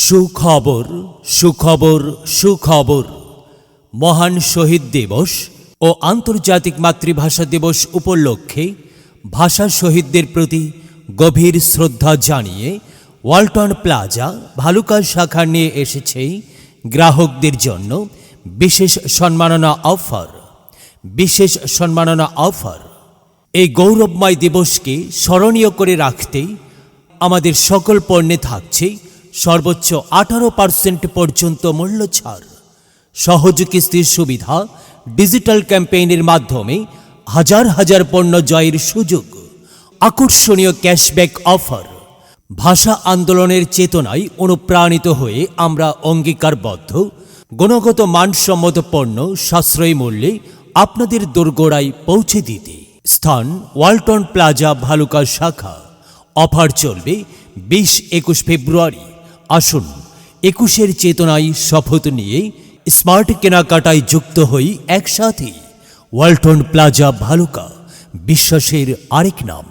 সুখবর সুখবর সুখবর। মহান শহীদ দিবস ও আন্তর্জাতিক মাতৃভাষা দিবস উপলক্ষে ভাষা শহীদদের প্রতি গভীর শ্রদ্ধা জানিয়ে ওয়ালটন প্লাজা ভালুকা শাখা নিয়ে এসেছে গ্রাহকদের জন্য বিশেষ সম্মাননা অফার। এই গৌরবময় দিবসকে স্মরণীয় করে রাখতে আমাদের সকল পণ্যে থাকছে সর্বোচ্চ 18% পর্যন্ত মূল্য ছাড়, সহজ কিস্তির সুবিধা, ডিজিটাল ক্যাম্পেইনের মাধ্যমে হাজার হাজার পণ্য জয়ের সুযোগ, আকর্ষণীয় ক্যাশব্যাক অফার। ভাষা আন্দোলনের চেতনায় অনুপ্রাণিত হয়ে আমরা অঙ্গীকারবদ্ধ গুণগত মানসম্মত পণ্য সাশ্রয়ী মূল্যে আপনাদের দোরগোড়ায় পৌঁছে দিতে। স্থান ওয়ালটন প্লাজা ভালুকা শাখা। অফার চলবে 20-21 ফেব্রুয়ারি। আসুন 21-এর চেতনায় শপথ নিয়ে স্মার্ট কেনাকাটায় যুক্ত হই একসাথে। ওয়ালটন প্লাজা ভালুকা, বিশ্বাসের আরেক নাম।